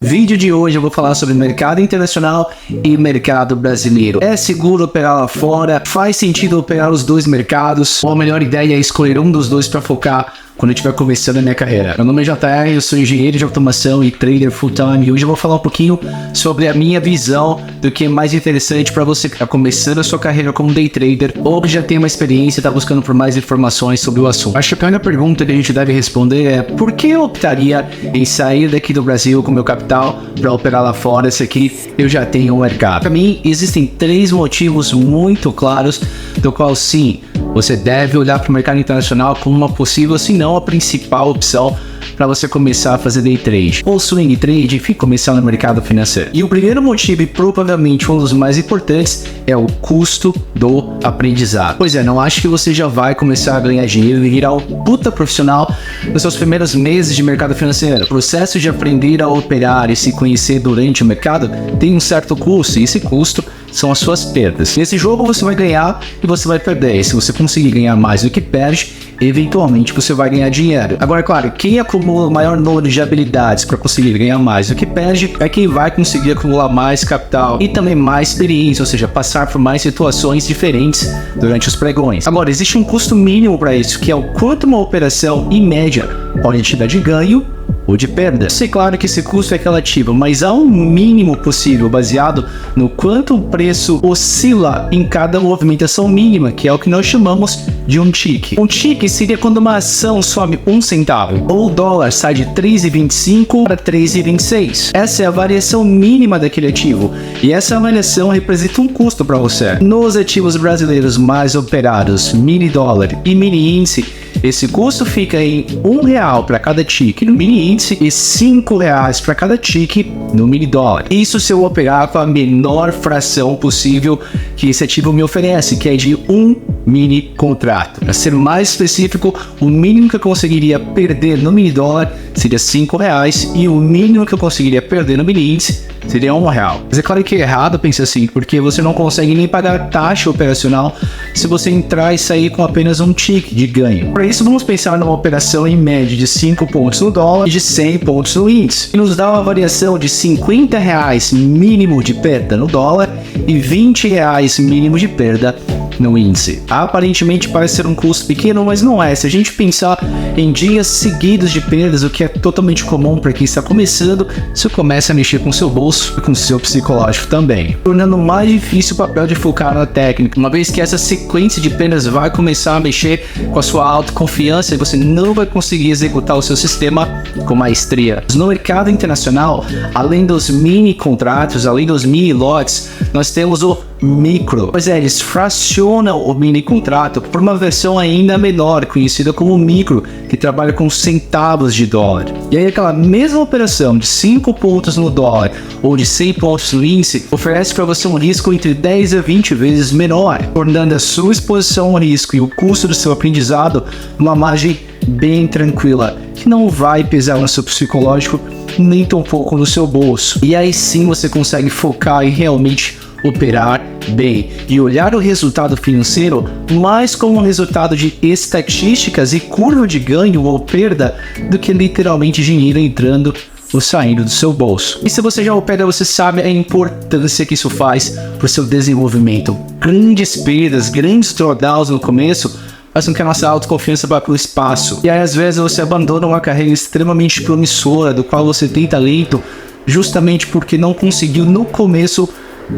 Vídeo de hoje eu vou falar sobre mercado internacional e mercado brasileiro. É seguro operar lá fora? Faz sentido operar os dois mercados? Ou a melhor ideia é escolher um dos dois para focar quando eu estiver começando a minha carreira? Meu nome é JR, eu sou engenheiro de automação e trader full-time e hoje eu vou falar um pouquinho sobre a minha visão do que é mais interessante para você que está começando a sua carreira como day trader ou que já tem uma experiência e está buscando por mais informações sobre o assunto. Acho que a primeira pergunta que a gente deve responder é: por que eu optaria em sair daqui do Brasil com meu capital para operar lá fora? Se aqui eu já tenho um mercado. Para mim, existem três motivos muito claros do qual sim, você deve olhar para o mercado internacional como uma possível, se não a principal opção para você começar a fazer day trade ou swing trade, enfim, começar no mercado financeiro. E o primeiro motivo, e provavelmente um dos mais importantes, é o custo do aprendizado. Pois é, não acho que você já vai começar a ganhar dinheiro e virar um puta profissional nos seus primeiros meses de mercado financeiro. O processo de aprender a operar e se conhecer durante o mercado tem um certo custo, e esse custo são as suas perdas. Nesse jogo você vai ganhar e você vai perder. E se você conseguir ganhar mais do que perde, eventualmente você vai ganhar dinheiro. Agora, claro, quem acumula o maior número de habilidades para conseguir ganhar mais do que perde é quem vai conseguir acumular mais capital e também mais experiência, ou seja, passar por mais situações diferentes durante os pregões. Agora, existe um custo mínimo para isso, que é o quanto uma operação em média pode te dar de ganho ou de perda. Eu sei, claro, que esse custo é relativo, mas há um mínimo possível baseado no quanto o preço oscila em cada movimentação mínima, que é o que nós chamamos de um tick. Um tick seria quando uma ação sobe 1 centavo ou o dólar sai de 3,25 para 3,26. Essa é a variação mínima daquele ativo e essa variação representa um custo para você. Nos ativos brasileiros mais operados, mini dólar e mini índice, esse custo fica em R$1 para cada tick no mini índice e R$5 para cada tick no mini dólar. Isso se eu operar com a menor fração possível que esse ativo me oferece, que é de um mini contrato. Para ser mais específico, o mínimo que eu conseguiria perder no mini dólar seria R$5 e o mínimo que eu conseguiria perder no mini índice seria R$1. Mas é claro que é errado pensar assim, porque você não consegue nem pagar taxa operacional se você entrar e sair com apenas um tick de ganho. Para isso, vamos pensar numa operação em média de 5 pontos no dólar e de 100 pontos no índice, que nos dá uma variação de R$50 mínimo de perda no dólar e R$20 mínimo de perda no índice. Aparentemente parece ser um custo pequeno, mas não é. Se a gente pensar em dias seguidos de perdas, o que é totalmente comum para quem está começando, isso começa a mexer com o seu bolso e com o seu psicológico também, tornando mais difícil o papel de focar na técnica, uma vez que essa sequência de perdas vai começar a mexer com a sua autoconfiança e você não vai conseguir executar o seu sistema com maestria. No mercado internacional, além dos mini contratos, além dos mini lotes, nós temos o micro. Pois é, eles fracionam o mini contrato por uma versão ainda menor, conhecida como micro, que trabalha com centavos de dólar. E aí aquela mesma operação de 5 pontos no dólar ou de 100 pontos no índice oferece para você um risco entre 10 a 20 vezes menor, tornando a sua exposição ao risco e o custo do seu aprendizado uma margem bem tranquila, que não vai pesar no seu psicológico nem tão pouco no seu bolso. E aí sim você consegue focar em realmente operar bem e olhar o resultado financeiro mais como um resultado de estatísticas e curva de ganho ou perda do que literalmente dinheiro entrando ou saindo do seu bolso. E se você já opera, você sabe a importância que isso faz para o seu desenvolvimento. Grandes perdas, grandes drawdowns no começo faz com que a nossa autoconfiança vá para o espaço. E aí às vezes você abandona uma carreira extremamente promissora, do qual você tem talento, justamente porque não conseguiu no começo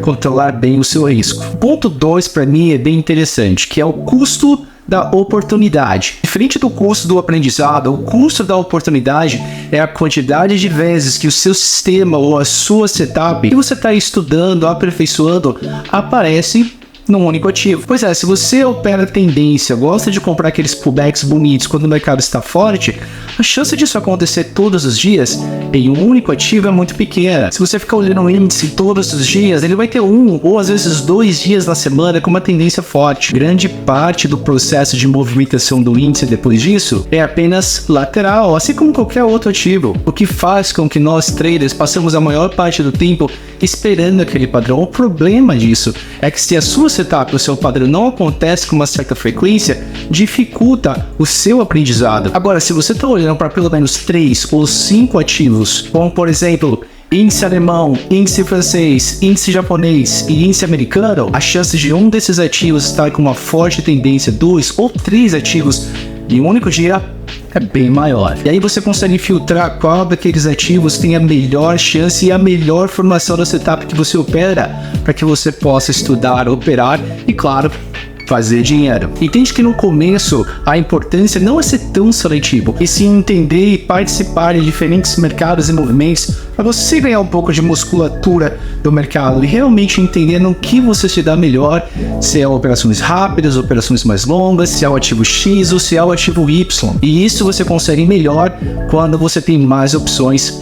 controlar bem o seu risco. Ponto 2 para mim é bem interessante, que é o custo da oportunidade. Diferente do custo do aprendizado, o custo da oportunidade é a quantidade de vezes que o seu sistema ou a sua setup que você está estudando, aperfeiçoando, aparece num único ativo. Pois é, se você opera tendência, gosta de comprar aqueles pullbacks bonitos quando o mercado está forte, a chance disso acontecer todos os dias em um único ativo é muito pequena. Se você ficar olhando o índice todos os dias, ele vai ter um ou às vezes 2 dias na semana com uma tendência forte. Grande parte do processo de movimentação do índice depois disso é apenas lateral, assim como qualquer outro ativo, o que faz com que nós traders passamos a maior parte do tempo esperando aquele padrão. O problema disso é que se a sua setup, o seu padrão não acontece com uma certa frequência, dificulta o seu aprendizado. Agora, se você está olhando para pelo menos 3 ou 5 ativos, como por exemplo índice alemão, índice francês, índice japonês e índice americano, a chance de um desses ativos estar com uma forte tendência, 2 ou 3 ativos em um único dia, é bem maior. E aí você consegue filtrar qual daqueles ativos tem a melhor chance e a melhor formação da setup que você opera, para que você possa estudar, operar e, claro, fazer dinheiro. Entende que no começo a importância não é ser tão seletivo, e sim entender e participar de diferentes mercados e movimentos para você ganhar um pouco de musculatura do mercado e realmente entender no que você se dá melhor, se é operações rápidas, operações mais longas, se é o ativo X ou se é o ativo Y. E isso você consegue melhor quando você tem mais opções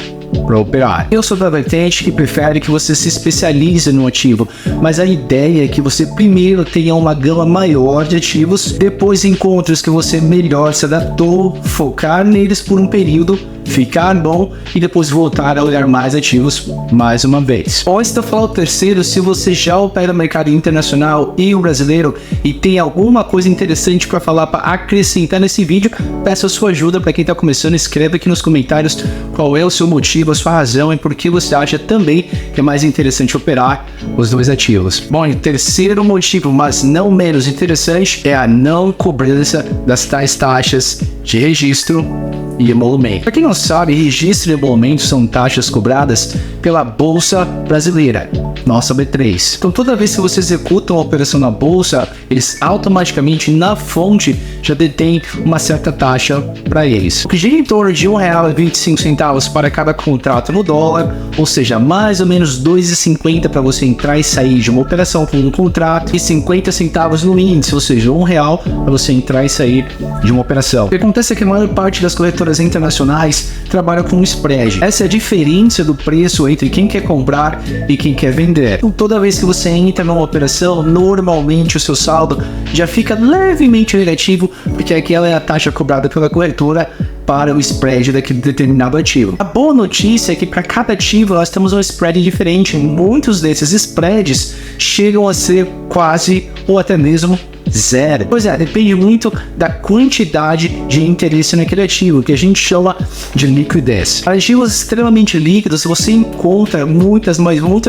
para operar. Eu sou da vertente que prefere que você se especialize no ativo, mas a ideia é que você primeiro tenha uma gama maior de ativos, depois encontre os que você melhor se adaptou, focar neles por um período, ficar bom e depois voltar a olhar mais ativos mais uma vez. Ou então falar o terceiro, se você já opera no mercado internacional e o brasileiro e tem alguma coisa interessante para falar, para acrescentar nesse vídeo, peço a sua ajuda. Para quem está começando, escreva aqui nos comentários qual é o seu motivo, a sua razão e por que você acha também que é mais interessante operar os dois ativos. Bom, e o terceiro motivo, mas não menos interessante, é a não cobrança das tais taxas de registro e emolumento. Para quem não sabe, registro e emolumento são taxas cobradas pela Bolsa Brasileira, nossa B3. Então toda vez que você executa uma operação na Bolsa, eles automaticamente na fonte já detêm uma certa taxa para eles, o que gira em torno de R$1,25 para cada contrato no dólar, ou seja, mais ou menos R$2,50 para você entrar e sair de uma operação com um contrato e 50 centavos no índice, ou seja, R$1 para você entrar e sair de uma operação. O que acontece é que a maior parte das corretoras internacionais trabalham com um spread. Essa é a diferença do preço entre quem quer comprar e quem quer vender. Então, toda vez que você entra numa operação, normalmente o seu saldo já fica levemente negativo, porque aquela é a taxa cobrada pela corretora para o spread daquele determinado ativo. A boa notícia é que para cada ativo nós temos um spread diferente. Muitos desses spreads chegam a ser quase ou até mesmo zero. Pois é, depende muito da quantidade de interesse naquele ativo, que a gente chama de liquidez. Para ativos extremamente líquidos, você encontra muitas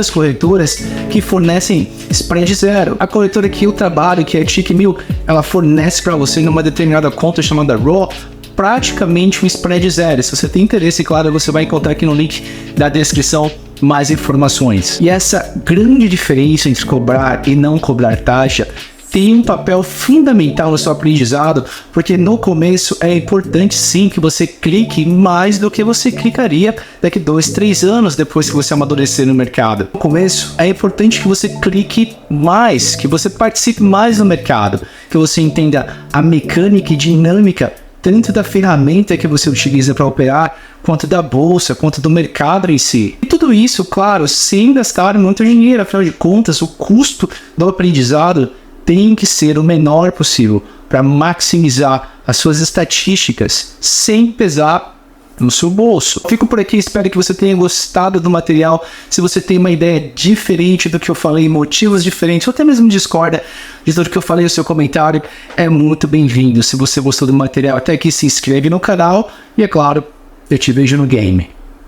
corretoras que fornecem spread zero. A corretora que eu trabalho, que é a Tickmill, ela fornece para você numa determinada conta chamada Raw, praticamente um spread zero. Se você tem interesse, claro, você vai encontrar aqui no link da descrição mais informações. E essa grande diferença entre cobrar e não cobrar taxa tem um papel fundamental no seu aprendizado, porque no começo é importante sim que você clique mais do que você clicaria daqui 2, 3 anos depois que você amadurecer no mercado. No começo é importante que você clique mais, que você participe mais no mercado, que você entenda a mecânica e dinâmica tanto da ferramenta que você utiliza para operar, quanto da bolsa, quanto do mercado em si. E tudo isso, claro, sem gastar muito dinheiro. Afinal de contas, o custo do aprendizado tem que ser o menor possível para maximizar as suas estatísticas sem pesar no seu bolso. Fico por aqui, espero que você tenha gostado do material. Se você tem uma ideia diferente do que eu falei, motivos diferentes, ou até mesmo discorda de tudo que eu falei, o seu comentário é muito bem-vindo. Se você gostou do material até aqui, se inscreve no canal e, é claro, eu te vejo no game.